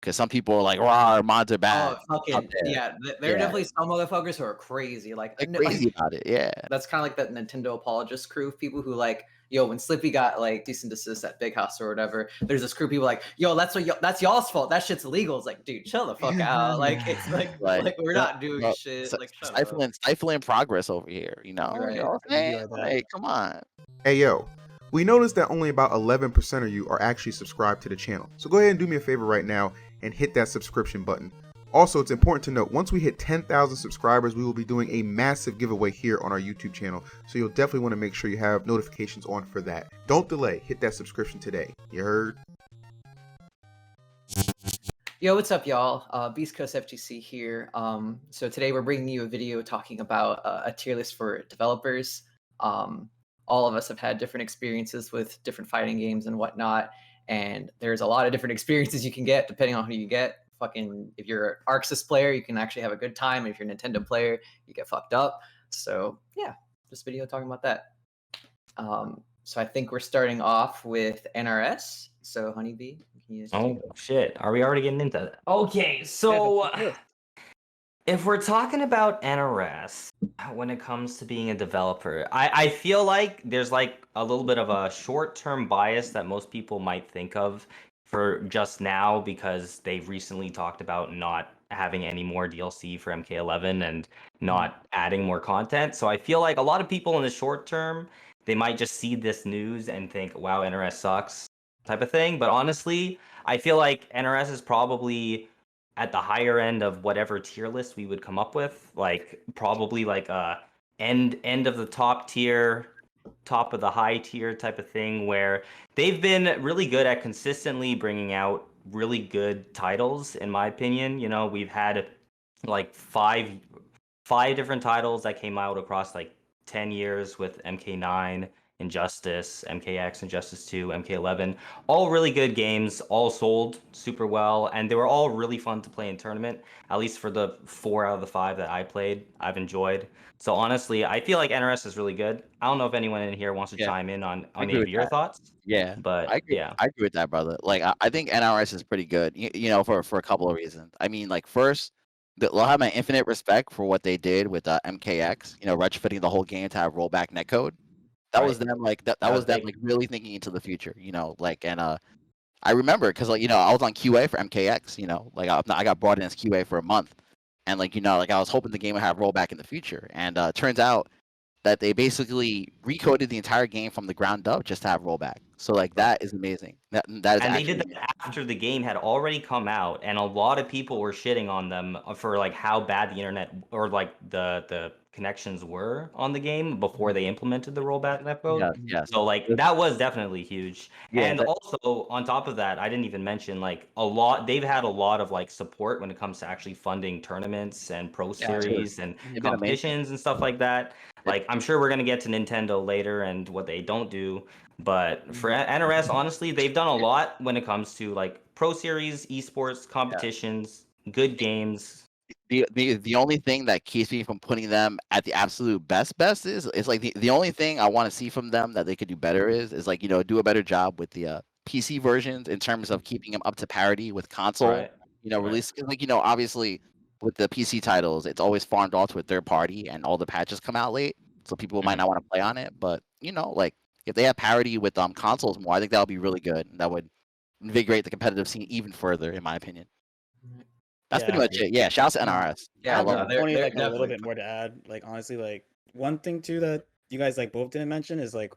because some people are like, "Raw, mods are Oh, bad," out fucking there. yeah, there are Yeah, definitely some motherfuckers who are crazy, like, they're like crazy about it. Yeah, that's kinda like that Nintendo apologist crew of people who like, yo, when Slippy got like cease and desist at Big House or whatever, there's this crew of people like, yo, that's y'all's fault. That shit's illegal. It's like, dude, chill the fuck out. Like, it's like, like, like we're uh, not doing well, shit. Like, shut up. stifling progress over here. You know, Right. what I'm I can be saying? like that. Like, come on. Hey yo, we noticed that only about 11% of you are actually subscribed to the channel. So go ahead and do me a favor right now and hit that subscription button. Also, it's important to note, once we hit 10,000 subscribers, we will be doing a massive giveaway here on our YouTube channel. So you'll definitely want to make sure you have notifications on for that. Don't delay, hit that subscription today. You heard? Yo, what's up, y'all? Beastcoast FGC here. So today we're bringing you a video talking about a tier list for developers. All of us have had different experiences with different fighting games and whatnot, and there's a lot of different experiences you can get depending on who you get. Fucking, if you're an Arxis player, you can actually have a good time. If you're a Nintendo player, you get fucked up. So yeah, this video talking about that. So I think we're starting off with NRS. So HoneyBee, can you Oh shit! Are we already getting into that? Okay, so if we're talking about NRS when it comes to being a developer, I feel like there's like a little bit of a short-term bias that most people might think of for just now because they've recently talked about not having any more DLC for MK11 and not adding more content. So I feel like a lot of people in the short term, they might just see this news and think, wow, NRS sucks type of thing. But honestly, I feel like NRS is probably at the higher end of whatever tier list we would come up with, like probably like a end of the top tier, top of the high tier type of thing, where they've been really good at consistently bringing out really good titles, in my opinion. You know, we've had like five different titles that came out across like 10 years with MK9, Injustice, MKX, Injustice 2, MK11. All really good games, all sold super well, and they were all really fun to play in tournament. At least for the 4 out of the 5 that I played, I've enjoyed. So honestly, I feel like NRS is really good. I don't know if anyone in here wants to Yeah, chime in I on agree any of with your that. thoughts, Yeah, I but agree. yeah. I agree with that, brother. Like, I think NRS is pretty good. You know, for a couple of reasons. I mean, like first, they'll have my infinite respect for what they did with MKX. You know, retrofitting the whole game to have rollback netcode. That was Right. them like that That was was them big. like really thinking into the future. You know, like and I remember because like I was on QA for MKX. You know, like I got brought in as QA for a month, and like like I was hoping the game would have rollback in the future, and turns out that they basically recoded the entire game from the ground up just to have rollback. So like Right. that is amazing. That is And they did actually that after the game had already come out, and a lot of people were shitting on them for like how bad the internet or like the connections were on the game before they implemented the rollback netcode. yes. So like that was definitely huge. Yeah, And also on top of that, I didn't even mention like a lot. They've had a lot of like support when it comes to actually funding tournaments and pro true. series and They've been amazing. competitions and stuff like that. Like I'm sure we're gonna get to Nintendo later and what they don't do. But for NRS, honestly, they've done a lot when it comes to like pro series, esports, Yeah. competitions, good games. The only thing that keeps me from putting them at the absolute best is like the only thing I want to see from them that they could do better is like do a better job with the PC versions in terms of keeping them up to parity with console. Right. Right. Release 'cause, like obviously with the PC titles, it's always farmed off to a third party, and all the patches come out late, so people might Mhm. not want to play on it. But like if they have parity with consoles more, I think that would be really good. And that would invigorate the competitive scene even further, in my opinion. That's pretty Yeah, much it. Yeah, shout out to NRS. I Yeah, I have love no, them. they're only they're like a little definitely. bit more to add. Like honestly, like one thing too that you guys like both didn't mention is like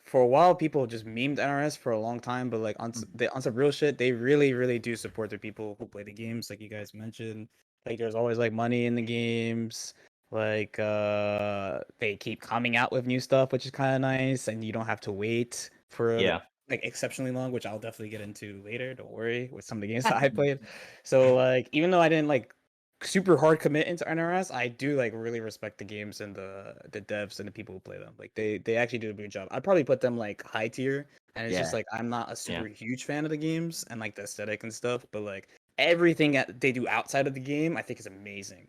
for a while people just memed NRS for a long time, but like on some real shit, they really do support the people who play the games, like you guys mentioned. Like there's always like money in the games. Like they keep coming out with new stuff, which is kind of nice, and you don't have to wait for Yeah. like exceptionally long, which I'll definitely get into later. Don't worry with some of the games that I played. So like even though I didn't like super hard commit into NRS, I do like really respect the games and the devs and the people who play them. Like they actually do a good job. I'd probably put them like high tier, and it's just Yeah. like I'm not a Yeah. super huge fan of the games and like the aesthetic and stuff, but like everything that they do outside of the game, I think is amazing.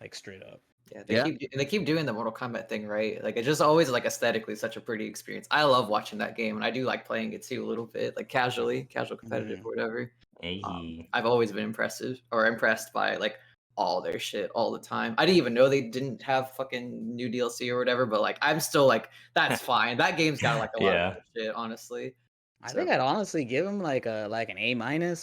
Like straight up. Yeah, Yeah. they keep doing the Mortal Kombat thing, right? Like it's just always like aesthetically such a pretty experience. I love watching that game, and I do like playing it too a little bit, like casually, casual competitive or whatever. Hey. I've always been impressed by like all their shit all the time. I didn't even know they didn't have fucking new DLC or whatever, but like I'm still like that's fine. That game's got like a lot Yeah. of good shit, honestly. I So, think I'd honestly give him like an A-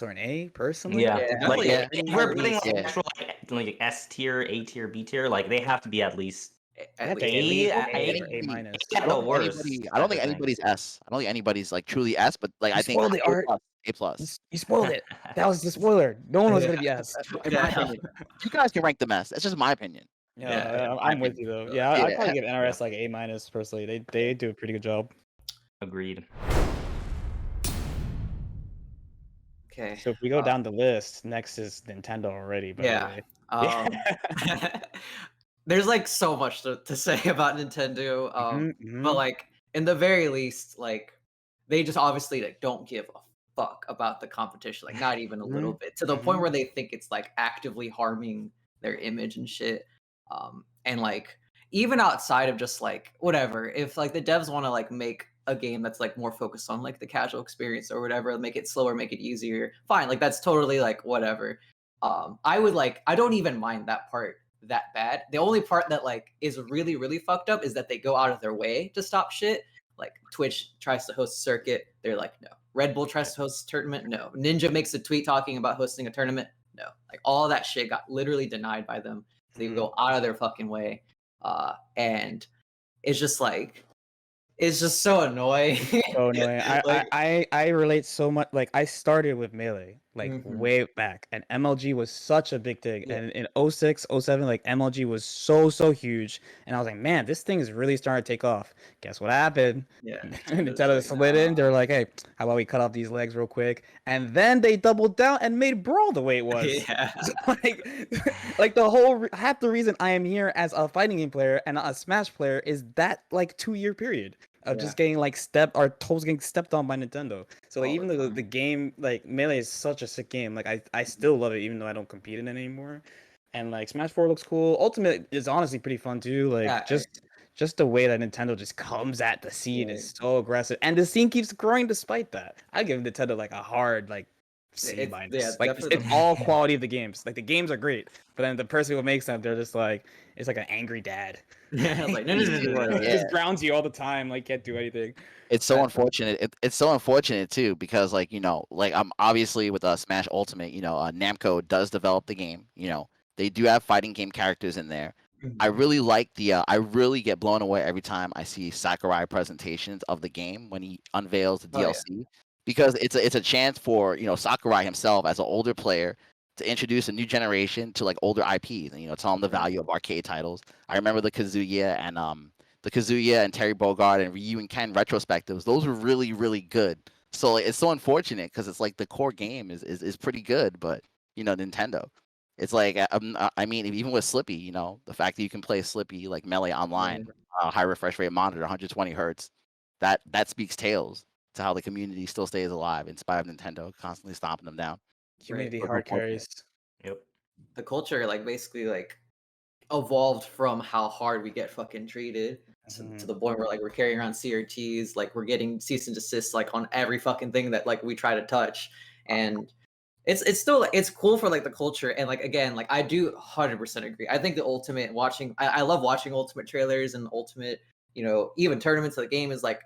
or an A personally. Yeah, Yeah, like definitely, if we're putting like yeah. actual like S tier, A tier, B tier, like they have to be at least They have at to least be A, at least A, A or A minus. at the worst. I don't type think of thing. anybody's S. I don't think anybody's like truly S, but like You I think spoiled it, A Art. plus. A plus. You spoiled it. That was the spoiler. No one was gonna be S. In my opinion, you guys can rank them S. That's just my opinion. Yeah, my I'm with opinion. you though. Yeah, I'd Yeah. probably give NRS like A minus personally. They do a pretty good job. Agreed. Okay. So if we go down the list, next is Nintendo already. By Yeah. the way. There's like so much to say about Nintendo. But Mhm. like in the very least, like they just obviously like don't give a fuck about the competition, like not even a little bit, to the point where they think it's like actively harming their image and shit. And like even outside of just like whatever, if like the devs want to like make a game that's like more focused on like the casual experience or whatever, make it slower, make it easier, fine, like that's totally like whatever. I don't even mind that part that bad. The only part that like is really really fucked up is that they go out of their way to stop shit. Like Twitch tries to host a circuit, they're like no. Red Bull tries to host a tournament, no. Ninja makes a tweet talking about hosting a tournament, no. Like all that shit got literally denied by them. They go out of their fucking way, and it's just like it's just so annoying. So annoying. Like, I relate so much. Like I started with Melee, like way back, and MLG was such a big thing. Yeah. And in 06, 07, like MLG was so huge. And I was like, man, this thing is really starting to take off. Guess what happened? yeah, Nintendo like, slid in. They're like, hey, how about we cut off these legs real quick? And then they doubled down and made Brawl the way it was. yeah. So, like the whole half the reason I am here as a fighting game player and not a Smash player is that like 2-year period of just getting like toes getting stepped on by Nintendo. So like All even the though time. the game like Melee is such a sick game, like I still love it even though I don't compete in it anymore. And like Smash 4 looks cool. Ultimate is honestly pretty fun too. Like Yeah, just the way that Nintendo just comes at the scene Yeah. is so aggressive, and the scene keeps growing despite that. I give Nintendo like a hard like C It's- minus. yeah, Like definitely. it's all quality of the games. Like the games are great, but then the person who makes them, they're just like it's like an angry dad. Yeah, I was like, no. It Yeah. just grounds you all the time. Like can't do anything. It's so That's- unfortunate. It's so unfortunate too because like like I'm obviously with Smash Ultimate, Namco does develop the game. They do have fighting game characters in there. I really like I really get blown away every time I see Sakurai presentations of the game when he unveils the Oh, yeah. DLC because it's a chance for Sakurai himself as an older player to introduce a new generation to like older IPs and tell them the value of arcade titles. I remember the Kazuya and Terry Bogard and Ryu and Ken retrospectives. Those were really really good. So like, it's so unfortunate because it's like the core game is pretty good, but Nintendo. It's like I mean, even with Slippy, the fact that you can play Slippy like Melee online, high refresh rate monitor, 120 hertz, that speaks tales to how the community still stays alive in spite of Nintendo constantly stomping them down. Community Right. hard carries. Yep. The culture like basically like evolved from how hard we get fucking treated to the point where like we're carrying around CRTs, like we're getting cease and desist like on every fucking thing that like we try to touch. And it's still it's cool for like the culture, and like again, like I do 100% agree. I think the ultimate watching I love watching ultimate trailers and ultimate, even tournaments of the game is like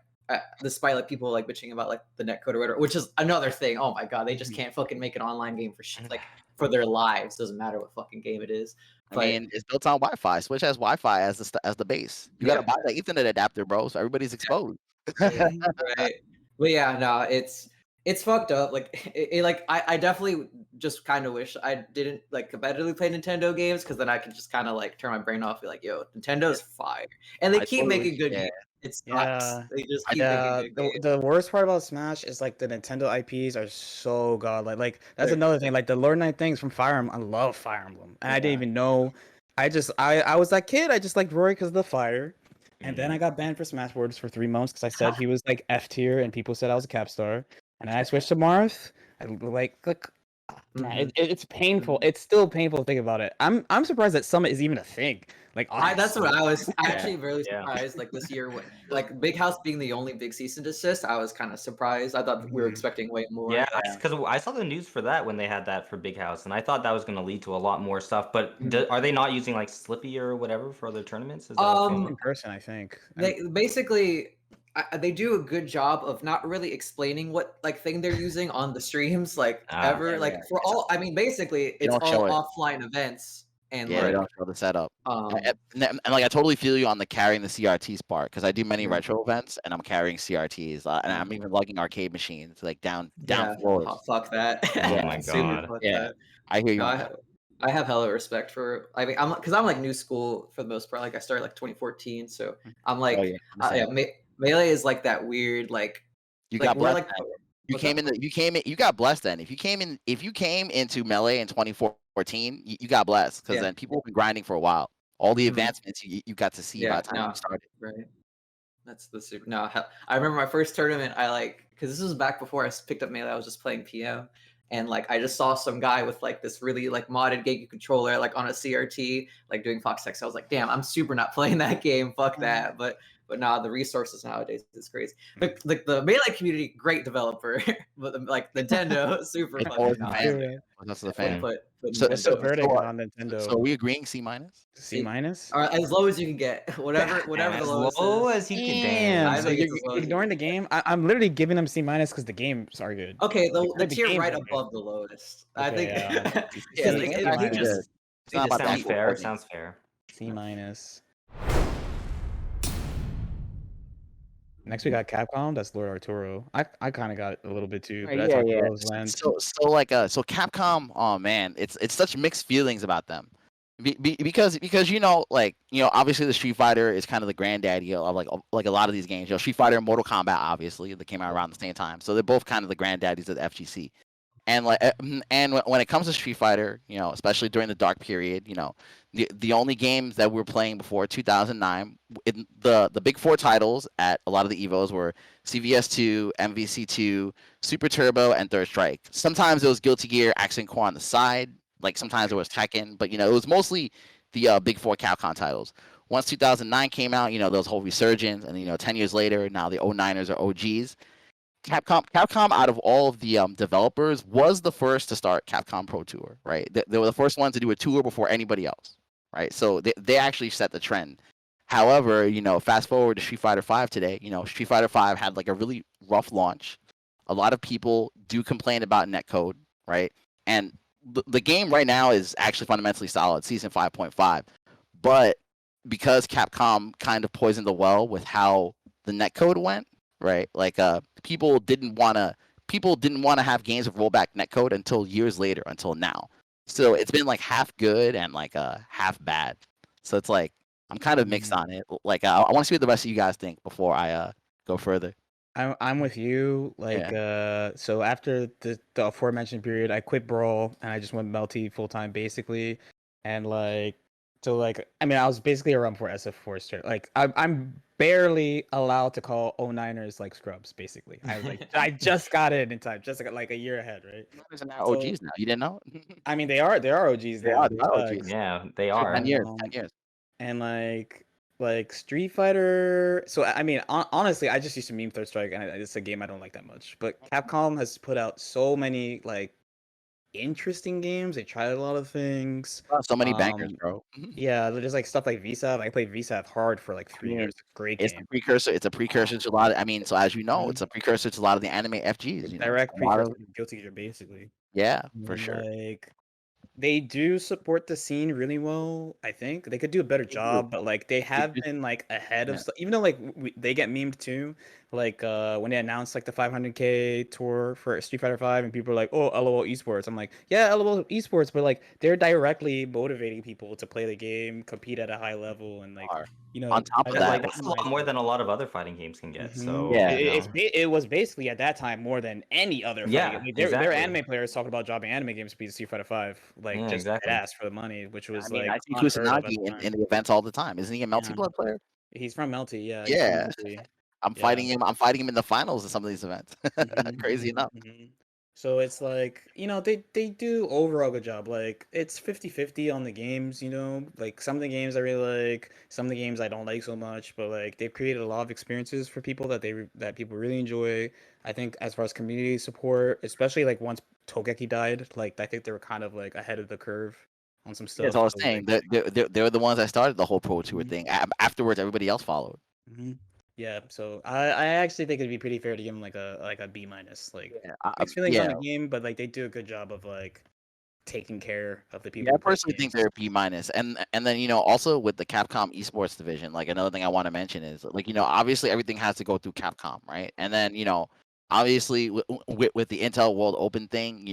despite like people like bitching about like the netcode or whatever, which is another thing. Oh my god, they just can't fucking make an online game for shit like for their lives. Doesn't matter what fucking game it is. I mean, it's built on Wi-Fi. Switch has Wi-Fi as the base. You gotta buy that Ethernet adapter, bro. So everybody's exposed. Right. But yeah, no, it's fucked up. Like like I definitely just kind of wish I didn't like competitively play Nintendo games because then I could just kind of like turn my brain off, be like, yo, Nintendo's fire, and they I keep totally- making good yeah. games. It sucks. Yeah. They just keep Yeah, making good games. the worst part about Smash is like the Nintendo IPs are so godlike. Like that's another thing. Like the Lord Knight things from Fire Emblem. I love Fire Emblem, and I didn't even know. I was that kid. I just liked Roy because of the fire, and then I got banned for Smash Bros for 3 months because I said he was like F tier, and people said I was a cap star. And then I switched to Marth. I Nah, Mhm. it's painful. It's still painful to think about it. I'm surprised that Summit is even a thing. Like That's what honestly. I was Yeah, actually really yeah. surprised. Like this year, like Big House being the only big cease and desist, I was kind of surprised. I thought we were Mhm. expecting way more. Yeah, because I saw the news for that when they had that for Big House, and I thought that was going to lead to a lot more stuff. But are they not using like Slippy or whatever for other tournaments? Is that what's going In on? person, I think. They basically they do a good job of not really explaining what like thing they're using on the streams like Ah, ever. Yeah, Like yeah. for all, I mean, basically They it's don't show all it. offline events and Yeah, they like don't show the setup. um And like I totally feel you on the carrying the CRTs part because I do many Mhm. retro events and I'm carrying CRTs and I'm even lugging arcade machines like down yeah, floors. oh, fuck that. Oh my Super God. fuck Yeah, that. I hear you No, on that. I have hella respect for. I mean, I'm like new school for the most part. Like I started like 2014, so I'm Oh like, yeah, I'm the yeah, same. Melee is like that weird You like got we're blessed. like Then. what's up? You got blessed then. If you came into Melee in 2014, you got blessed because Yeah. then people have been grinding for a while. All the Mhm. advancements you got to see by Yeah, the time no, you started. right. That's the super. No, I remember my first tournament. I like because this was back before I picked up Melee. I was just playing PM, and like I just saw some guy with like this really like modded Genki controller like on a CRT, like doing Fox X. I was like, damn, I'm super not playing that game. Fuck that. But nah, the resources nowadays is crazy. The Melee community, great developer, but like Nintendo, super It's fucking always the not. fan. True. That's the Put fan. put So What's the Nintendo. verdict on so Nintendo? are we agreeing C minus? C minus? Or as low as you can get, whatever And the as lowest low is. as you can Damn. I damn. So think you're it's as low as you ignoring the can get. game? I'm literally giving them C minus because the games are good. Okay, Like, the the tier games right are good. above the lowest. I Okay, think Yeah, because the C, game's C actually minus. good. It's not It about the sounds actual fair. coding. Sounds fair. C minus. Next we got Capcom. That's Lord Arturo. I kind of got a little bit too, but that's Yeah, yeah. Arturo's land. So so Capcom. Oh man, it's such mixed feelings about them, because obviously the Street Fighter is kind of the granddaddy of like a lot of these games. Street Fighter and Mortal Kombat obviously they came out around the same time, so they're both kind of the granddaddies of the FGC. And when it comes to Street Fighter, especially during the dark period, the only games that we were playing before 2009, the big four titles at a lot of the Evos were CVS2, MVC2, Super Turbo, and Third Strike. Sometimes it was Guilty Gear, Accent Core on the side. Like sometimes it was Tekken, but it was mostly the big four Capcom titles. Once 2009 came out, there was a whole resurgence, and 10 years later, now the 09ers are OGs. Capcom, out of all of the developers, was the first to start Capcom Pro Tour, right? They were the first ones to do a tour before anybody else, right? So they actually set the trend. However, fast forward to Street Fighter V today, Street Fighter V had like a really rough launch. A lot of people do complain about netcode, right? And the game right now is actually fundamentally solid, Season 5.5. But because Capcom kind of poisoned the well with how the netcode went, right? Like people didn't want to have games with rollback netcode until years later, until now. So it's been like half good and like half bad. So it's like I'm kind of mixed on it. Like I want to see what the rest of you guys think before I go further. I'm with you. Like, so after the aforementioned period, I quit Brawl and I just went Melty full time basically, and like, so like, I mean, I was basically around for SF4 start. Like, I'm barely allowed to call 09ers like scrubs. Basically, I was like, I just got in time, just like a year ahead, right? They're now OGs now. You didn't know? I mean, they are OGs They now. are. They are OGs. Yeah, they For are. 10 years. Um, 10 years. And like Street Fighter. So I mean, honestly, I just used to meme Third Strike, and it's a game I don't like that much. But Capcom has put out so many like interesting games. They tried a lot of things. So many bangers, bro. Yeah, there's like stuff like VSAV. I played VSAV hard for like 3 years. Great It's game. a precursor. It's a precursor to a lot of. I mean, so as you know, it's a precursor to a lot of the anime FGs. Direct A lot precursor of- to Guilty Gear, basically. Yeah, for And, sure. Like they do support the scene really well. I think they could do a better job, but like they have do. been like ahead of Yeah. stuff. Even though like they get memed too, like when they announced like the 500K tour for Street Fighter 5, and people are like, "Oh, LOL esports." I'm like, "Yeah, LOL esports," but like they're directly motivating people to play the game, compete at a high level, and like On top of Because that, like that's a lot more than a lot of other fighting games can get. So Yeah. it was basically at that time more than any other fighting Yeah, game. Like, exactly. their anime players talking about dropping anime games to be Street Fighter 5, like Yeah, just exactly. ass for the money, which was I mean, like I see unheard of at Kusanagi the time. in the events all the time. Isn't he a multi-blood player? He's from Melty, yeah. Yeah. He's from Melty. I'm fighting him. I'm fighting him in the finals of some of these events. Mhm, Crazy mhm, enough. mhm. So it's like, they do overall good job. Like it's 50-50 on the games, like some of the games I really like, some of the games I don't like so much, but like they've created a lot of experiences for people that people really enjoy. I think as far as community support, especially like once Togeki died, like I think they were kind of like ahead of the curve on some Yeah, that's stuff. all I was So saying. like, They were the ones that started the whole Pro Tour Mhm. thing. Afterwards, everybody else followed. Yeah, so I actually think it'd be pretty fair to give them like a B minus. Like Yeah, mixed feelings on yeah. the game, but like they do a good job of like taking care of the Yeah, people I who play personally think games. they're B minus, and then also with the Capcom esports division, like another thing I want to mention is like obviously everything has to go through Capcom, right? And then obviously with the Intel World Open thing,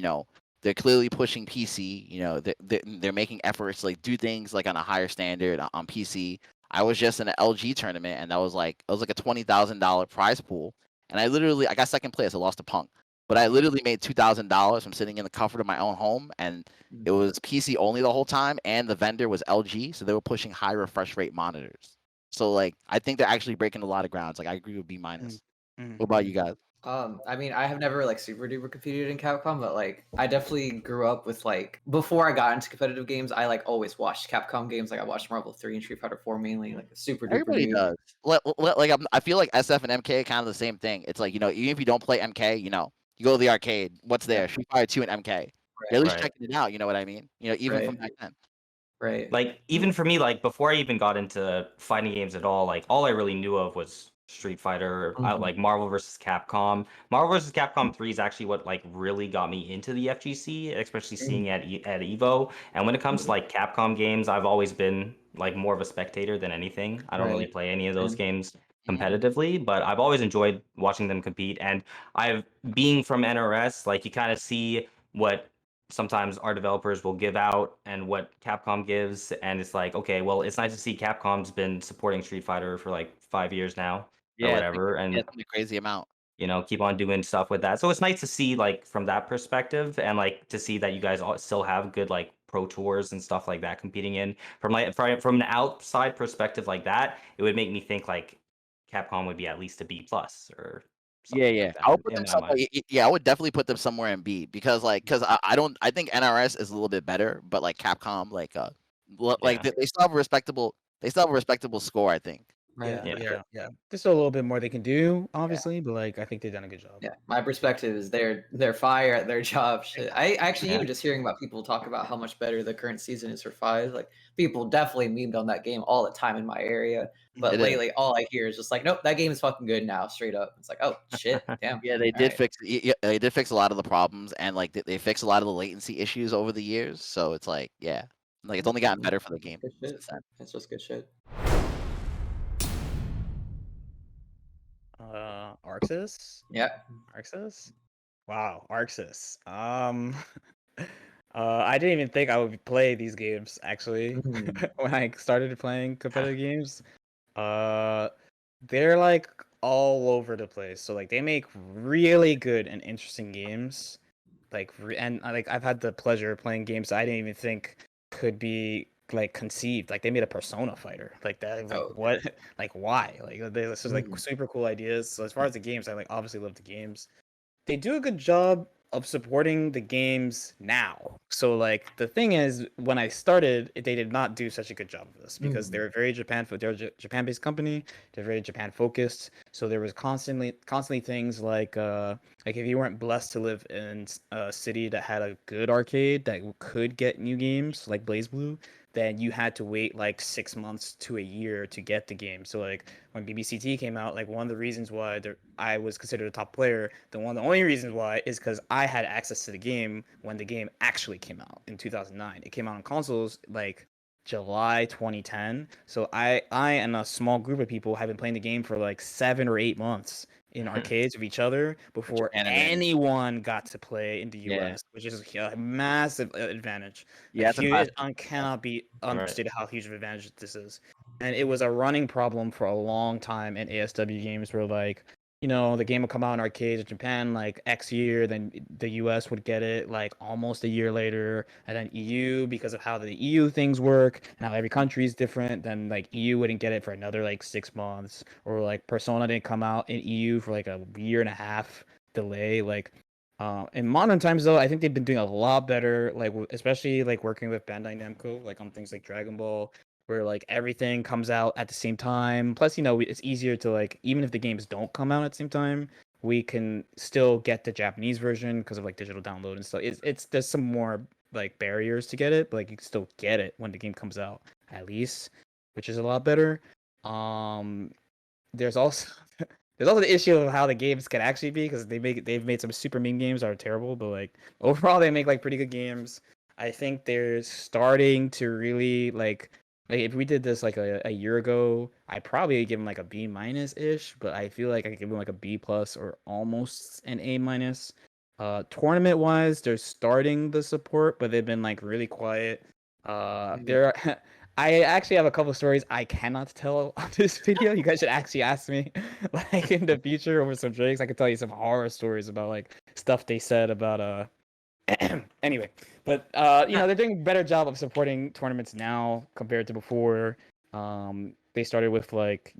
they're clearly pushing PC. They're making efforts to, like do things like on a higher standard on PC. I was just in an LG tournament, and that was like it was like a $20,000 prize pool, and I got second place. I lost to Punk, but I literally made $2,000 from sitting in the comfort of my own home, and it was PC only the whole time, and the vendor was LG, so they were pushing high refresh rate monitors. So like, I think they're actually breaking a lot of grounds. Like, I agree with B minus. Mm. What about you guys? I mean, I have never like super duper competed in Capcom, but like I definitely grew up with like before I got into competitive games, I like always watched Capcom games. Like I watched Marvel 3 and Street Fighter 4 mainly, like super duper Everybody noob. does. Like I feel like SF and MK kind of the same thing. It's like even if you don't play MK, you go to the arcade. What's Yeah. there? Street Fighter 2 and MK. You're Right, at least Right. checking it out. You know what I mean? Even from right, back then. right. Like even for me, like before I even got into fighting games at all, like all I really knew of was Street Fighter, Mhm. like Marvel vs. Capcom. Marvel vs. Capcom 3 is actually what like really got me into the FGC, especially seeing at Evo. And when it comes to like Capcom games, I've always been like more of a spectator than anything. I don't really Right. play any of those Same. games Mhm. competitively, but I've always enjoyed watching them compete. And I've being from NRS, like you kind of see what sometimes our developers will give out and what Capcom gives, and it's like, okay, well, it's nice to see Capcom's been supporting Street Fighter for like 5 years now or Yeah, whatever, yeah, and it's a crazy amount. keep on doing stuff with that. So it's nice to see like from that perspective, and like to see that you guys all still have good like pro tours and stuff like that competing in from an outside perspective like that. It would make me think like Capcom would be at least a B plus or Yeah, something yeah. like I would that put in them my somewhere. mind. Yeah, I would definitely put them somewhere in B because I don't. I think NRS is a little bit better, but like Capcom, like Yeah, they still have a respectable. They still have a respectable score. I think. Right. Yeah, yeah, yeah. There's still a little bit more they can do, obviously, but like I think they've done a good job. Yeah, my perspective is they're fire at their job. Shit. I actually yeah. even just hearing about people talk about how much better the current season is for five. Like people definitely memed on that game all the time in my area. But It is. lately, all I hear is just like, nope, that game is fucking good now. Straight up, it's like, oh shit, damn. Yeah, they All did right. fix. Yeah, they did fix a lot of the problems, and like they fixed a lot of the latency issues over the years. So it's like, yeah, like it's only gotten better for the game Good shit. since then. It's just good shit. Arxis? Yeah. Arxis? Wow, Arxis. I didn't even think I would play these games actually Mhm. when I started playing competitive games. Uh, they're like all over the place. So like they make really good and interesting games. Like I've had the pleasure of playing games I didn't even think could be like conceived. Like they made a Persona fighter. Like that. Like Oh. what? Like why? Like this is like Mhm. super cool ideas. So as far as the games, I like obviously love the games. They do a good job of supporting the games now. So like the thing is, when I started, they did not do such a good job of this because Mhm. they're very they're a Japan-based company. They're very Japan focused. So there was constantly things like if you weren't blessed to live in a city that had a good arcade that could get new games like BlazBlue, then you had to wait like 6 months to a year to get the game. So like when BBCT came out, like one of the reasons why I was considered a top player, the only reasons why is because I had access to the game when the game actually came out in 2009. It came out on consoles like July 2010. So I and a small group of people have been playing the game for like 7 or 8 months in arcades with each other A before Japan advantage. anyone got to play in the Yeah, US, which is a massive advantage. A yeah, it's a huge, classic. cannot be Right. understated how huge of an advantage this is. And it was a running problem for a long time in ASW games where like, the game would come out in arcades in Japan like X year, then the US would get it like almost a year later, and then EU, because of how the EU things work and how every country is different, then like EU wouldn't get it for another like 6 months, or like Persona didn't come out in EU for like a year and a half delay. Like In modern times, though, I think they've been doing a lot better, like especially like working with Bandai Namco, like on things like Dragon Ball, where like everything comes out at the same time. Plus, it's easier to like even if the games don't come out at the same time, we can still get the Japanese version because of like digital download and stuff. It's there's some more like barriers to get it, but like you can still get it when the game comes out at least, which is a lot better. Um, there's also there's also the issue of how the games can actually be because they've made some super mean games that are terrible, but like overall they make like pretty good games. I think they're starting to really like if we did this like a year ago, I probably give them like a B minus ish, but I feel like I could give them like a B plus or almost an A minus. Tournament wise, they're starting the support, but they've been like really quiet. They're I actually have a couple stories I cannot tell on this video. You guys should actually ask me, like in the future over some drinks. I can tell you some horror stories about like stuff they said about anyway. But they're doing a better job of supporting tournaments now compared to before. They started with like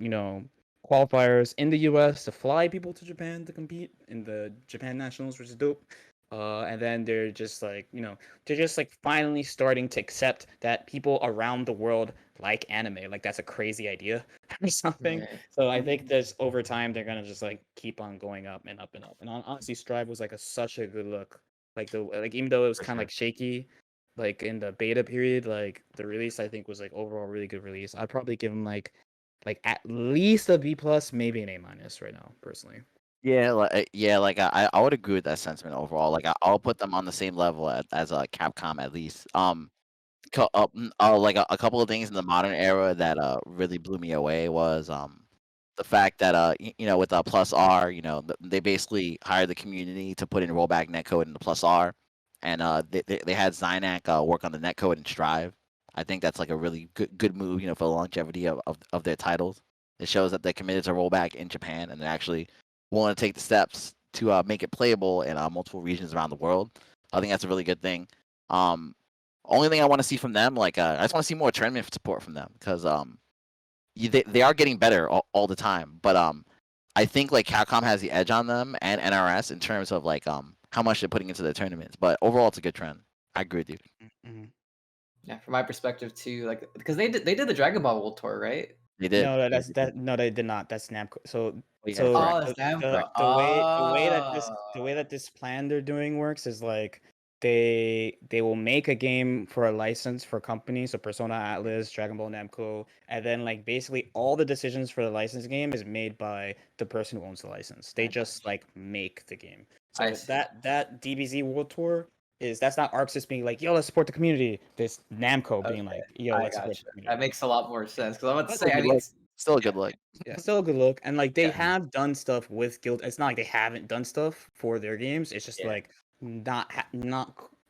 qualifiers in the U.S. to fly people to Japan to compete in the Japan Nationals, which is dope. And then they're just like, they're just like finally starting to accept that people around the world like anime. Like that's a crazy idea or something. Right. So I think this over time they're gonna just like keep on going up and up and up. And honestly, Strive was like such a good look. Like even though it was For kind of sure. like shaky, like in the beta period, like the release I think was like overall really good release. I'd probably give them like at least a B plus, maybe an A minus right now, personally. Like I would agree with that sentiment overall. Like I'll put them on the same level as Capcom at least. Like a couple of things in the modern era that really blew me away was the fact that with plus R, they basically hired the community to put in rollback netcode into plus R, and they had Zynac work on the netcode and Strive. I think that's like a really good move, for the longevity of their titles. It shows that they're committed to rollback in Japan and they're actually willing to take the steps to make it playable in multiple regions around the world. I think that's a really good thing. Only thing I want to see from them, like I just want to see more tournament support from them because they are getting better all the time. But I think like Capcom has the edge on them and NRS in terms of like how much they're putting into their tournaments. But overall, it's a good trend. I agree with you. Mm-hmm. Yeah, from my perspective too, like because they did the Dragon Ball World Tour, right? They did. No, they did not. That's Namco. So Yeah, so correct. Oh, it's Namco. the way that this plan they're doing works is like they will make a game for a license for companies, so Persona Atlas, Dragon Ball Namco, and then like basically all the decisions for the license game is made by the person who owns the license. They just like make the game. I So see. that DBZ World Tour that's not ArcSys being like, yo, let's support the community. This Namco being like, yo, I let's support gotcha. the community. That makes a lot more sense because I'm about to But say, I Good mean, luck. Still a good look. Yeah, still a good look. And like they Yeah. have done stuff with Guild. It's not like they haven't done stuff for their games. It's just Yeah. like not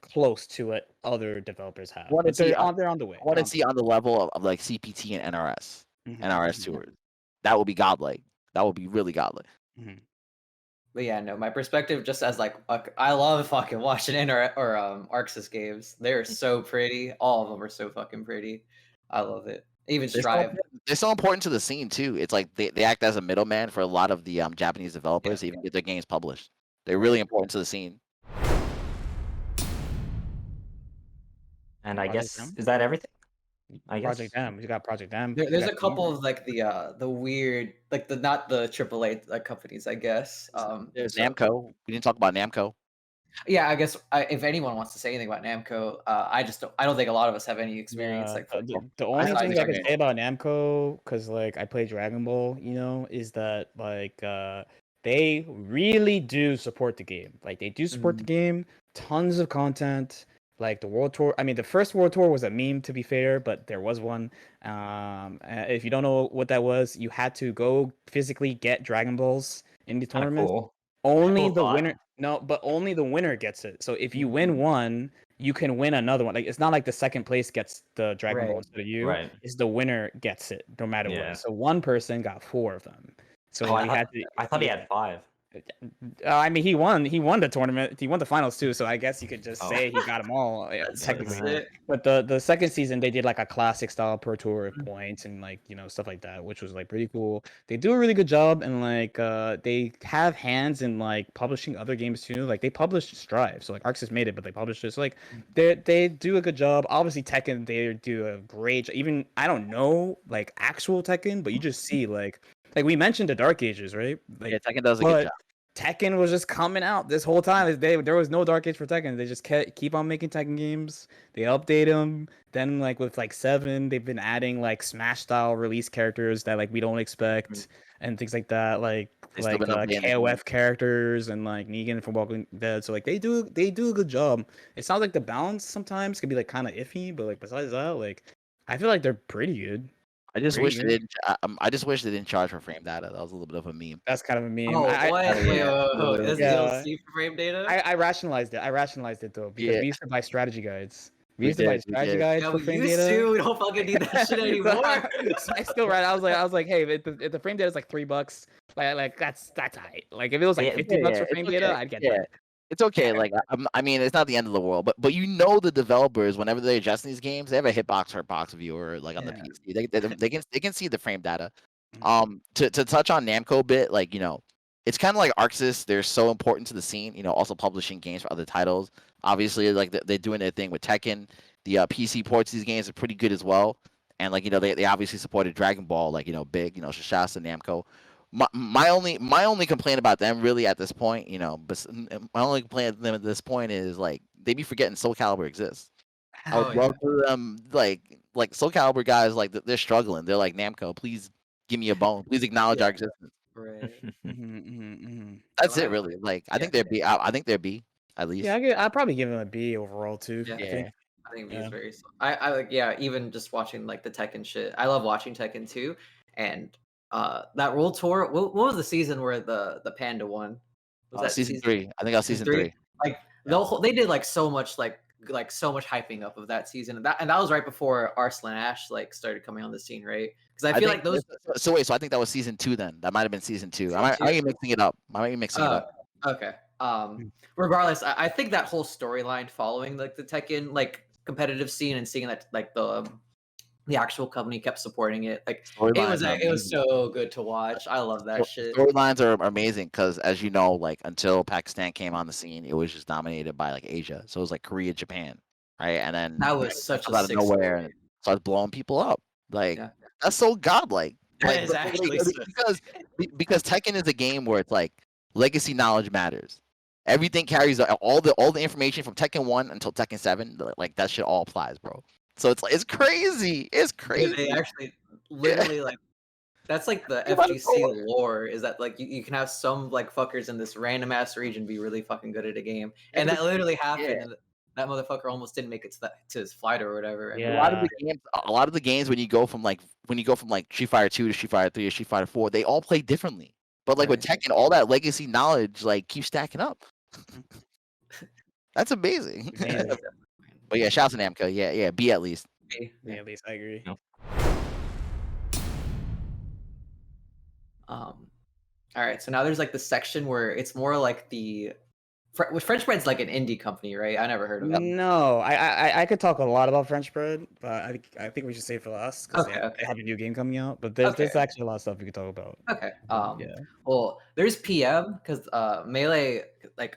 close to what other developers have. Wanna But see they're on the way. I want to see on the level of like CPT and NRS. Mhm, NRS mhm, tours. That would be godlike. That would be really godlike. mhm. But yeah, no, my perspective just as like I love fucking watching or Arxis games. They're so pretty. All of them are so fucking pretty. I love it. Even They're so, Strive. important- they're so important to the scene too. It's like they act as a middleman for a lot of the Japanese developers to even get their games published. They're really important to the scene. And I Project guess M? is that everything? I guess. Project M. You got Project M. There, you there's got a couple Beam. of like the weird like the not the AAA like companies, I guess. There's So Namco. We didn't talk about Namco. yeah, I guess if anyone wants to say anything about Namco, I don't think a lot of us have any experience Yeah, like the only besides thing I can Dragon say Ball. about Namco, because like I play Dragon Ball, is that like they really do support the game. Like they do support the game, tons of content. Like the World Tour. I mean, the first World Tour was a meme, to be fair, but there was one. If you don't know what that was, you had to go physically get Dragon Balls in the Kind of tournament. cool. Only Cool the thought. winner. No, but only the winner gets it. So if you win one, you can win another one. Like it's not like the second place gets the Dragon Ball Right. instead of you. Right. It's the winner gets it no matter Yeah. what. So one person got 4 of them. So Oh, he had to. I thought he yeah. had 5. I mean, he won the tournament. He won the finals too, so I guess you could just Oh. say he got them all That's technically. it. But the second season they did like a classic style Pro Tour points and like stuff like that, which was like pretty cool. They do a really good job, and like they have hands in like publishing other games too. Like they published Strive, so like Arxis made it, but they published it. So like they do a good job. Obviously Tekken, they do a great job. Even I don't know like actual Tekken, but you just see like we mentioned the Dark Ages, right? Like, Yeah, Tekken does a but good job. Tekken was just coming out this whole time. There was no Dark Age for Tekken. They just keep on making Tekken games. They update them. Then like with like 7, they've been adding like Smash style release characters that like we don't expect and things like that. Like They still been updating the KOF characters and like Negan from Walking Dead. So like they do a good job. It sounds like the balance sometimes can be like kind of iffy, but like besides that, like I feel like they're pretty good. I just Pretty wish they good. didn't. I just wish they didn't charge for frame data. That was a little bit of a meme. That's kind of a meme. Oh, what? Wait, that's Yeah. DLC for frame data? I rationalized it though because Yeah. we used to buy strategy guides. We We used to buy did, we strategy did. guides Yeah, for we frame used data. to. We don't fucking need that shit anymore. So I still read. I was like, hey, if the frame data is like $3, like that's alright. Like if it was like Yeah, $50 for it's frame okay. data, I'd get Yeah. that. It's okay. Like I mean, it's not the end of the world. But the developers, whenever they adjust these games, they have a hitbox or box viewer like on the PC. They can see the frame data. To touch on Namco a bit, like it's kind of like Arxis. They're so important to the scene. Also publishing games for other titles. Obviously, like they're doing their thing with Tekken. The PC ports of these games are pretty good as well. And like they obviously supported Dragon Ball, like big, Shashasa, Namco. My only complaint about them really at this point, but my only complaint at them at this point is like they be forgetting Soul Calibur exists. I would love for them like Soul Calibur guys like they're struggling. They're like Namco, please give me a bone. Please acknowledge our existence. Right. That's it really. Like I think they're B. I think they're B at least. Yeah, I'd probably give him a B overall too. Yeah. I I think Yeah. he's very. I like even just watching like the Tekken shit. I love watching Tekken too, and that World Tour. What was the season where the Panda won? Was that season 3? I think that was season 3. Like they did like so much like so much hyping up of that season, and that was right before Arslan Ash like started coming on the scene, right? Because I feel like those. So wait, so I think that was season 2 then. That might have been season 2. I might be mixing it up. Okay. Regardless, I think that whole storyline following like the Tekken like competitive scene and seeing that like the actual company kept supporting it, like it was so good to watch. I love that shit. Storylines are amazing because, as you know, like until Pakistan came on the scene, it was just dominated by like Asia. So it was like Korea, Japan, right? And then That was such a out of sick nowhere story. and started blowing people up. Like Yeah. that's so godlike. That Like, is actually because Tekken is a game where it's like legacy knowledge matters. Everything carries all the information from Tekken 1 until Tekken 7. Like that shit all applies, bro. So it's crazy. It's crazy. They actually literally like that's like the FGC lore is that like you can have some like fuckers in this random ass region be really fucking good at a game, and that literally happened. And that motherfucker almost didn't make it to his flight or whatever. Yeah. A lot of the games when you go from like Street Fighter 2 to Street Fighter 3 to Street Fighter 4, they all play differently. But like with Tekken, all that legacy knowledge like keeps stacking up. That's amazing. But yeah, shouts to Namco. Yeah, B at least. Yeah, at least I agree. All right, so now there's like the section where it's more like the French Bread's like an indie company, right? I never heard of them. No, I could talk a lot about French Bread, but I think we should save for last because they have a new game coming out. But there's actually a lot of stuff we could talk about. Okay. Yeah. Well, there's PM because Melee, like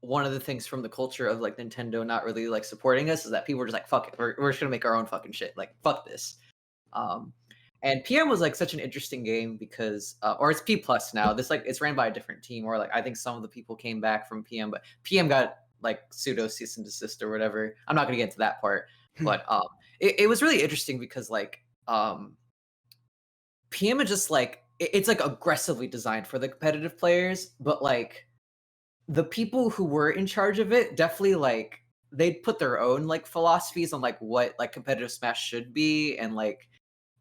one of the things from the culture of like Nintendo not really like supporting us is that people were just like, fuck it, we're just gonna make our own fucking shit. Like fuck this. And PM was like such an interesting game because, or it's P plus now. This like it's ran by a different team, or like I think some of the people came back from PM, but PM got like pseudo cease and desist or whatever. I'm not gonna get into that part, but it was really interesting because like PM is just like it's like aggressively designed for the competitive players, but like the people who were in charge of it definitely like they'd put their own like philosophies on like what like competitive Smash should be, and like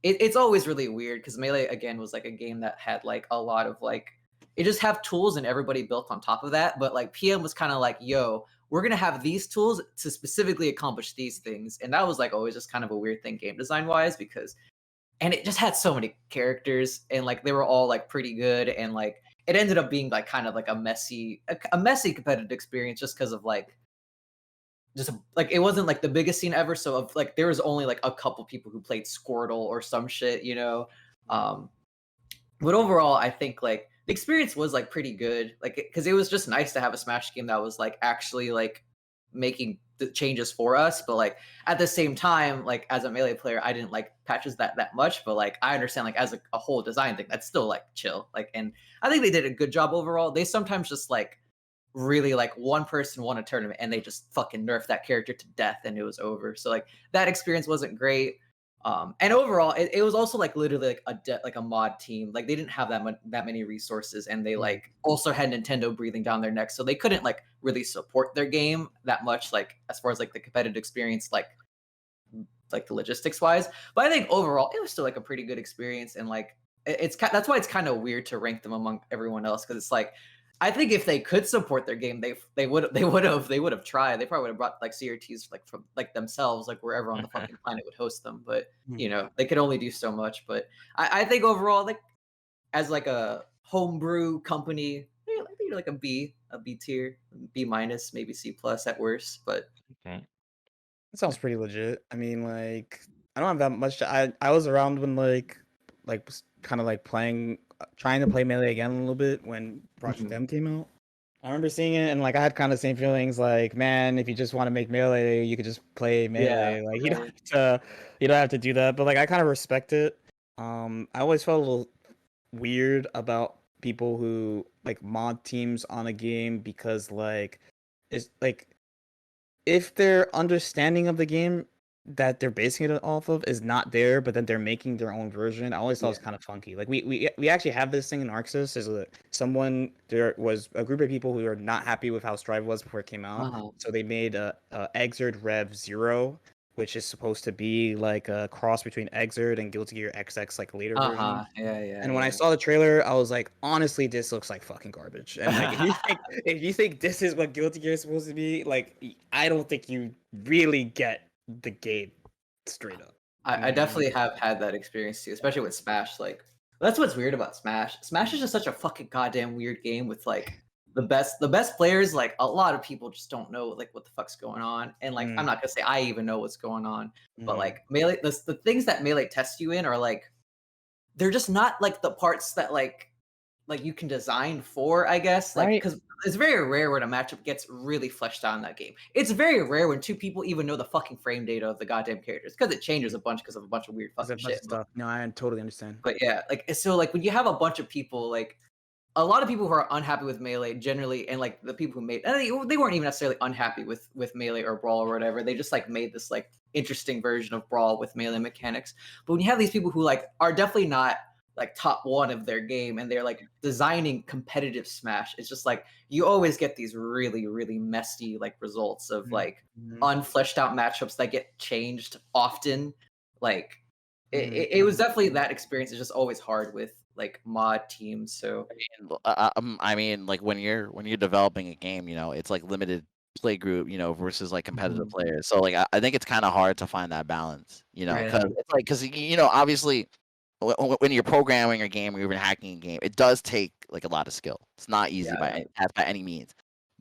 it's always really weird because Melee again was like a game that had like a lot of like it just have tools and everybody built on top of that, but like PM was kind of like, yo, we're gonna have these tools to specifically accomplish these things, and that was like always just kind of a weird thing game design wise because, and it just had so many characters and like they were all like pretty good, and like it ended up being like kind of like a messy competitive experience just because of like like it wasn't like the biggest scene ever. So of like there was only like a couple people who played Squirtle or some shit, you know. But overall, I think like the experience was like pretty good, like because it was just nice to have a Smash game that was like actually like making the changes for us. But like at the same time, like as a Melee player, I didn't like patches that much. But like I understand like as a whole design thing, that's still like chill. Like, and I think they did a good job overall. They sometimes just like really like one person won a tournament and they just fucking nerfed that character to death and it was over. So like that experience wasn't great. And overall, it was also like literally like a mod team. Like they didn't have that many resources, and they like also had Nintendo breathing down their necks, so they couldn't like really support their game that much. Like as far as like the competitive experience, like the logistics wise. But I think overall, it was still like a pretty good experience, and like that's why it's kind of weird to rank them among everyone else because it's like I think if they could support their game, they would have tried. They probably would have brought like CRTs like from like themselves, like wherever on the fucking planet would host them. But you know, they could only do so much. But I think overall, like as like a homebrew company, I think like a B tier, B minus, maybe C plus at worst. But Okay. That sounds pretty legit. I mean, like, I don't have that much. I was around when like kind of like playing, trying to play Melee again a little bit when Project M came out. I remember seeing it and like I had kind of the same feelings. Like, man, if you just want to make Melee, you could just play Melee. Like, you don't have to do that. But like, I kind of respect it. I always felt a little weird about people who like mod teams on a game because like it's like if their understanding of the game that they're basing it off of is not there, but then they're making their own version. I always thought it was kind of funky. Like we actually have this thing in Arxis. There was a group of people who are not happy with how Strive was before it came out, so they made a Exerd Rev 0, which is supposed to be like a cross between Exerd and Guilty Gear XX, like later version. Yeah. And when I saw the trailer, I was like, honestly, this looks like fucking garbage. And like, if you think this is what Guilty Gear is supposed to be, like, I don't think you really get the game straight up. I definitely have had that experience too, especially with Smash. Like that's what's weird about Smash. Smash is just such a fucking goddamn weird game with like the best players. Like a lot of people just don't know like what the fuck's going on. And like I'm not gonna say I even know what's going on, but like Melee, the things that Melee tests you in are like they're just not like the parts that like you can design for, I guess. Like because it's very rare when a matchup gets really fleshed out in that game. It's very rare when two people even know the fucking frame data of the goddamn characters because it changes a bunch because of a bunch of weird fucking shit. Stuff. No, I totally understand. But yeah, like so like when you have a bunch of people like a lot of people who are unhappy with Melee generally, and like the people who made and they weren't even necessarily unhappy with Melee or Brawl or whatever. They just like made this like interesting version of Brawl with Melee mechanics. But when you have these people who like are definitely not like top one of their game and they're like designing competitive Smash, it's just like you always get these really really messy like results of like unfleshed out matchups that get changed often. Like it was definitely that experience is just always hard with like mod teams. So I mean, like when you're developing a game, you know, it's like limited play group, you know, versus like competitive players. So like I think it's kind of hard to find that balance, you know, because it's like you know, obviously when you're programming a game or even hacking a game, it does take like a lot of skill. It's not easy by any means.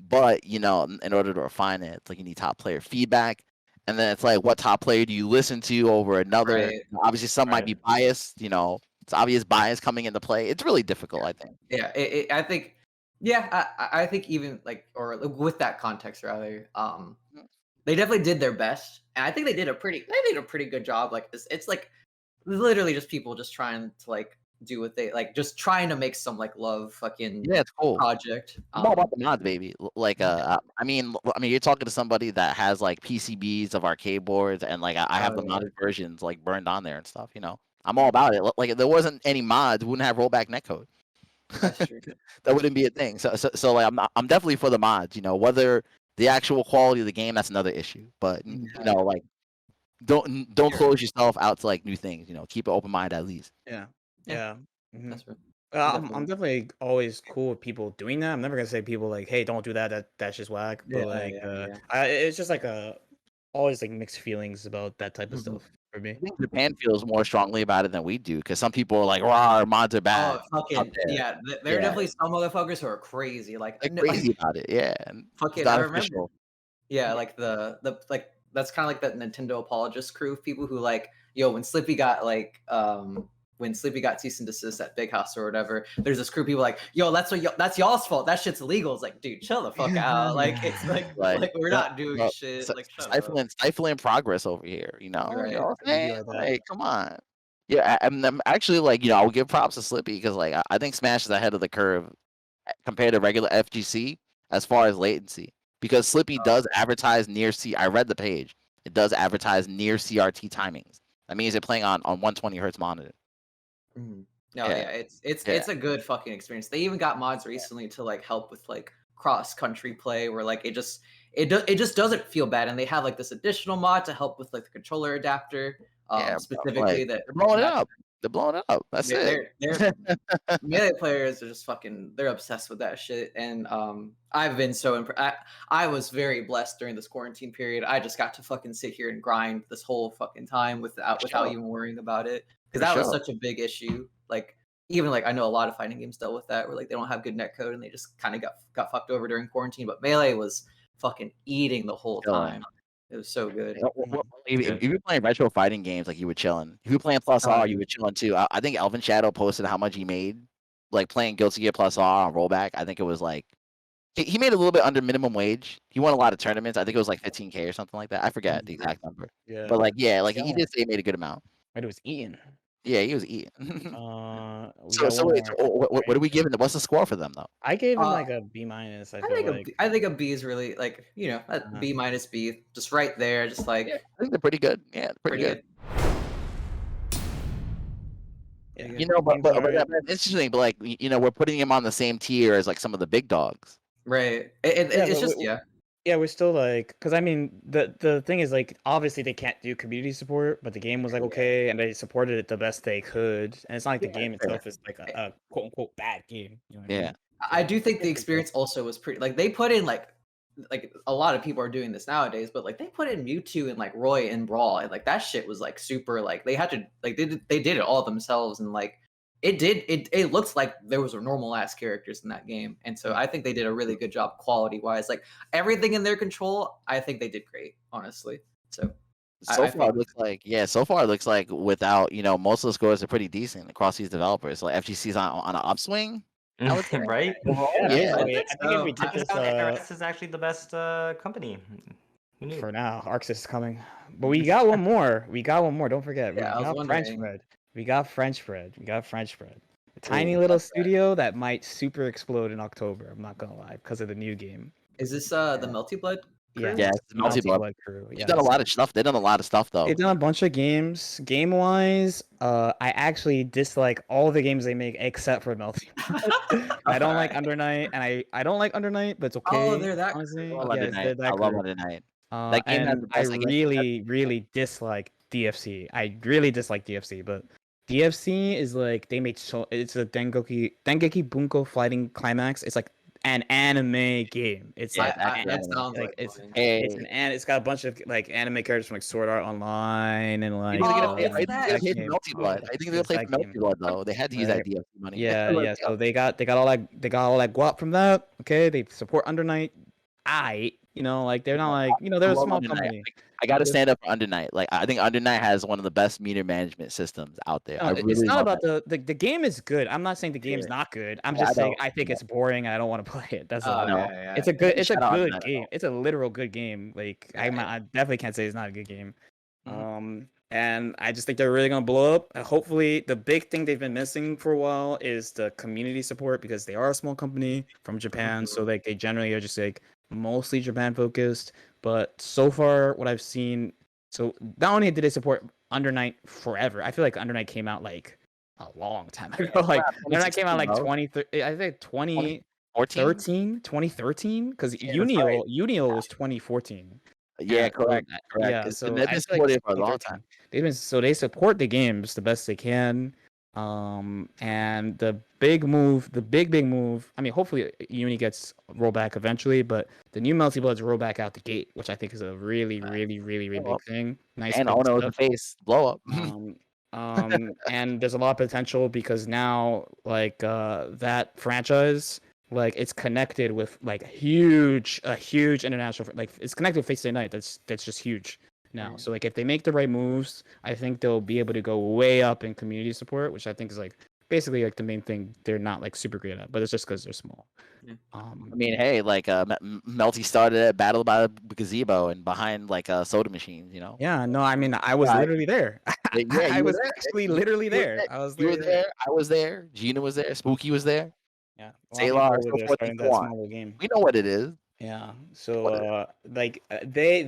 But you know, in order to refine it, it's like you need top player feedback, and then it's like what top player do you listen to over another? Obviously, some might be biased. You know, it's obvious bias coming into play. It's really difficult, I think. Yeah, I think. Yeah, I think even like or with that context rather, they definitely did their best, and I think they did a pretty good job. Like it's like literally just people just trying to like do what they like, just trying to make some like love fucking it's cool project. I'm all about the mods, baby. Like, I mean, you're talking to somebody that has like PCBs of arcade boards, and like I have the modded versions like burned on there and stuff. You know, I'm all about it. Like, if there wasn't any mods, we wouldn't have rollback netcode. That's true. That wouldn't be a thing. So like, I'm definitely for the mods. You know, whether the actual quality of the game, that's another issue. But you know, like, don't close yourself out to like new things. You know, keep an open mind at least. Yeah. That's right. I'm definitely always cool with people doing that. I'm never gonna say people like, hey, don't do that. That's just whack. But like, it's just like always like mixed feelings about that type of Mhm. stuff for me. I think Japan feels more strongly about it than we do because some people are like, "Raw, our mods are Oh, bad." Out fucking there, yeah! There are yeah, definitely some motherfuckers who are crazy. Like, they're like crazy about it. Yeah, and it's fucking. I not remember. official. Yeah, like the like that's kind of like that Nintendo apologist crew of people who like, yo, when Slippy got when Sleepy got cease and desist at Big House or whatever, there's this crew of people like, yo, that's y'all's fault. That shit's illegal. It's like, dude, chill the fuck out. Like, it's like Like, like we're no, not doing no, shit. Like, shut up. stifling progress over here. You know Right. what I'm It could be saying? like that. Like, come on. Yeah, I'm actually like, I would give props to Slippy because like I think Smash is ahead of the curve compared to regular FGC as far as latency because Slippy does advertise near C. I read the page. It does advertise near CRT timings. That means they're playing on 120 hertz monitor. Mhm. No, Yeah, yeah, it's yeah, a good fucking experience. They even got mods recently to like help with like cross country play, where like it just doesn't feel bad, and they have like this additional mod to help with like the controller adapter, yeah, bro. specifically Like that they're blowing it matches. up. They're blowing it up. That's it. They're Melee players are just fucking they're obsessed with that shit, and I've been so I was very blessed during this quarantine period. I just got to fucking sit here and grind this whole fucking time without Sure, even worrying about it, because for that was sure. such a big issue. Like, even like I know a lot of fighting games dealt with that, where like they don't have good netcode and they just kind of got fucked over during quarantine, but Melee was fucking eating the whole Chilling. time. It was so good. If you're playing retro fighting games, like you were chilling. If you were playing Plus Oh, R, yeah. you were chilling too. I think Elvin Shadow posted how much he made, like playing Guilty Gear Plus R on rollback. I think it was like he made a little bit under minimum wage. He won a lot of tournaments. I think it was like 15K or something like that. I forget the exact number. Yeah. But like, yeah, like he Yeah. did say he made a good amount. But it was Ian. Yeah, he was eating. We So got so one wait, more. so what are we giving? What's the score for them though? I gave him Uh, like a B minus. I feel like. I think a B is really like, a Uh-huh. B minus B, just right there, just Yeah, like I think they're pretty good. Yeah, pretty pretty good. good. Yeah. Pretty You good. know, but Games but, are- but that's interesting. But like, we're putting him on the same tier as like some of the big dogs. Right. Yeah, It's but just yeah, we're still like, because I mean, the thing is like, obviously they can't do community support, but the game was like okay, and they supported it the best they could, and it's not like the game fair. itself is like a quote unquote bad game. You know what I Yeah. mean? I do think the experience also was pretty like they put in like a lot of people are doing this nowadays, but like they put in Mewtwo and like Roy in Brawl, and like that shit was like super like they had to like they did it all themselves, and like it looks like there was normal ass characters in that game, and so I think they did a really good job quality wise, like everything in their control. I think they did great, honestly. So So I far, think it looks like So far, it looks like without most of the scores are pretty decent across these developers. Like FGC's on an upswing. I would say. Right? Overall, Yeah, yeah. I think if we did Turns this, out NRS is actually the best company. Who knew? for now, Arxis is coming, but we got one more. We got one more. Don't forget, we Yeah, I was got French wondering. bread. We got French bread. We got French bread. A tiny Ooh, little studio that might super explode in October. I'm not gonna lie, because of the new game. Is this the Melty Blood? Yeah, Yeah, it's Multi-Blood. Multi-Blood crew. They've Yeah, done a lot of stuff. They've done a lot of stuff though. they've done a bunch of games. Game wise, I actually dislike all the games they make except for Melty. I don't like Alright. Under Night, and I don't like Under Night, but it's okay. Oh, they're that honestly. I love Yeah, Under it's Night. that I love crew. Under Night. That game has And the I best. Like, really dislike DFC. I really dislike DFC, but DFC is like they made it's a Dengeki Bunko Fighting Climax. It's like an anime game. It's Yeah, like it's actually That anime. sounds like like it's fun. it's got a bunch of like anime characters from like Sword Art Online and like Oh, I it's think that they paid for game. Melty Blood. I think they It's played that for game. Melty Blood though. They had to use that Right. DFC money. Yeah, yeah. So they got all that guap from that. Okay, they support Under Night. Like they're not like they're a love small Under Night. company. I gotta stand up for Under Night. Like I think Under Night has one of the best meter management systems out there. No, I it's really not love about that. the game is good. I'm not saying the game's not good. I'm Yeah, just I saying know. I think it's boring and I don't want to play it. That's all. know. Yeah. It's a good Shout out Under good Night. game. It's a literal good game. Like I definitely can't say it's not a good game. And I just think they're really gonna blow up. Hopefully, the big thing they've been missing for a while is the community support because they are a small company from Japan, so like they generally are just like mostly Japan focused. But so far, what I've seen, so not only did they support Under Night forever, I feel like Under Night came out like a long time ago. Like Under Night came out like 2013, because Unio was 2014. Yeah, correct. Yeah, It's so they've I been feel like supported for a long 2013. time. They support the games the best they can. And the big move, I mean, hopefully Uni gets rollback eventually, but the new Melty Bloods roll back out the gate, which I think is a really, really, really, really Blow big up. thing. Nice And big Ono in the step. face. Blow up. And there's a lot of potential because now, like, that franchise, like, it's connected with like a huge international, like, it's connected with Face Day Night. That's just huge now. So like, if they make the right moves, I think they'll be able to go way up in community support, which I think is like basically like the main thing they're not like super great at, but it's just because they're small. Yeah. I mean, hey, like Melty started at Battle by the Gazebo and behind like soda machines, you know. Yeah, no, I mean, I was Yeah, literally there. yeah, I you were was there. actually literally You were there. there. I was You were literally there. there. I was there. Gina was there. Spooky was there. Yeah, a lot of Salar, people were so there forth and starting so that on. small little game. We know what it is. Yeah. What it is. So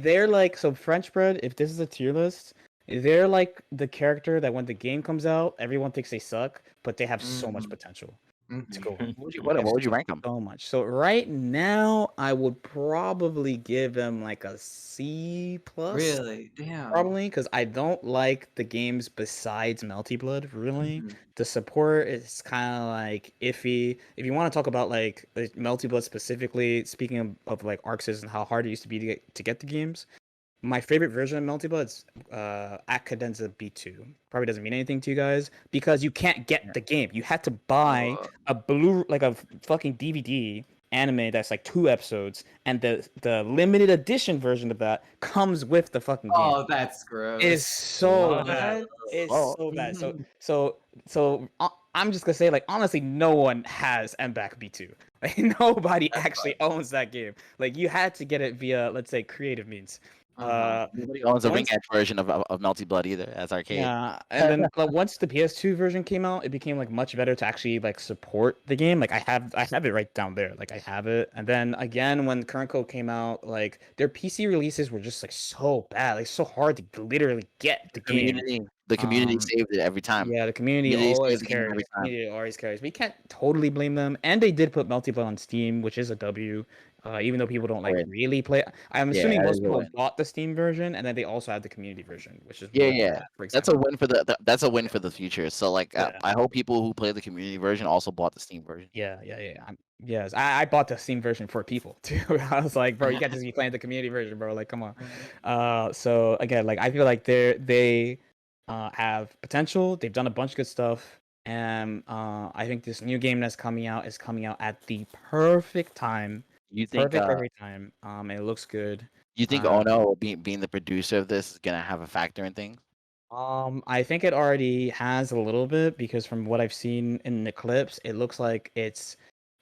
they're like, so French bread, if this is a tier list, they're like the character that when the game comes out, everyone thinks they suck, but they have so much potential to go. What would you rank them? So much. So right now, I would probably give him like a C plus. Really? Damn. Probably because I don't like the games besides Melty Blood. Really, Mhm. the support is kind of like iffy. If you want to talk about like Melty Blood specifically, speaking of like Arxes and how hard it used to be to get the games, my favorite version of Melty Blood's Cadenza B2. Probably doesn't mean anything to you guys because you can't get the game. You had to buy a fucking DVD anime that's like 2 episodes, and the limited edition version of that comes with the fucking game. Oh, that's gross. It's so What? bad. It's Oh. so bad. So I'm just gonna say, like, honestly, no one has MBAC B2. Like, nobody actually owns that game. Like, you had to get it via, let's say, creative means. Nobody owns a Ring once- Edge version of Melty Blood either as arcade. Yeah, and then once the PS2 version came out, it became like much better to actually like support the game. Like I have it right down there. Like I have it. And then again, when Current Code came out, like their PC releases were just like so bad, like so hard to literally get the game. The community saved it every time. Yeah, the community Community always saves the game carries. every time. Community always carries. We can't totally blame them. And they did put Melty Blood on Steam, which is a W. Even though people don't like Win. really play. I'm Yeah, assuming that most is a people win. bought the Steam version, and then they also have the community version, which is Yeah, what yeah. breaks That's a down. win for that's a win for the future. So like, Yeah. I hope people who play the community version also bought the Steam version. Yeah. Yes, I bought the Steam version for people too. I was like, bro, you can't just be playing the community version, bro. Like, come on. So again, like I feel like they have potential. They've done a bunch of good stuff, and I think this new game that's coming out is coming out at the perfect time. You think Perfect time. It looks good. you think Ono being the producer of this is gonna have a factor in things? I think it already has a little bit because from what I've seen in the clips, it looks like it's.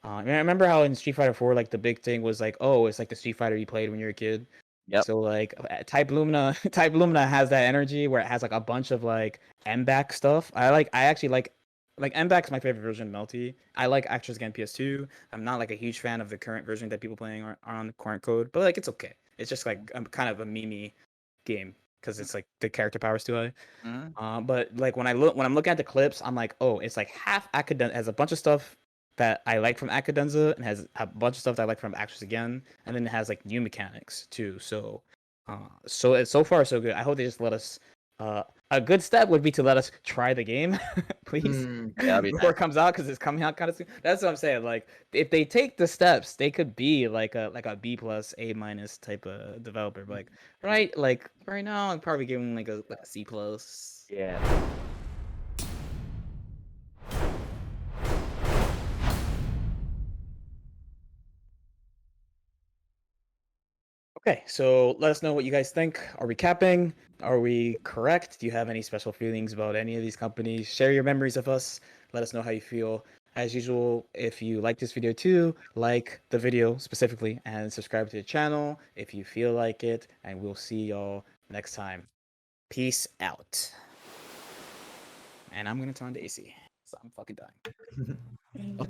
I remember how in Street Fighter 4, like the big thing was like, oh, it's like the Street Fighter you played when you were a kid. Yep. So like Type Lumina, Type Lumina has that energy where it has like a bunch of like MBAC stuff. I actually like MBAC's my favorite version of Melty. I like Actress Again PS2. I'm not like a huge fan of the current version that people playing are on the current code, but like it's okay. It's just like kind of a meme game because it's like the character power is too high. Mhm. But like when I'm looking at the clips, I'm like, oh, it's like half Cadenza, has a bunch of stuff that I like from Cadenza and has a bunch of stuff that I like from Actress Again, and then it has like new mechanics too. So so far so good. I hope they just let us. A good step would be to let us try the game, please, That'd be before it nice. comes out because it's coming out kind of soon. That's what I'm saying. Like if they take the steps, they could be like a B plus A minus type of developer. But like right now, I'm probably giving like a C plus. Yeah. Okay, so let us know what you guys think. Are we capping? Are we correct? Do you have any special feelings about any of these companies? Share your memories of us. Let us know how you feel. As usual, if you like this video too, like the video specifically and subscribe to the channel if you feel like it. And we'll see y'all next time. Peace out. And I'm going to turn on the AC. So I'm fucking dying.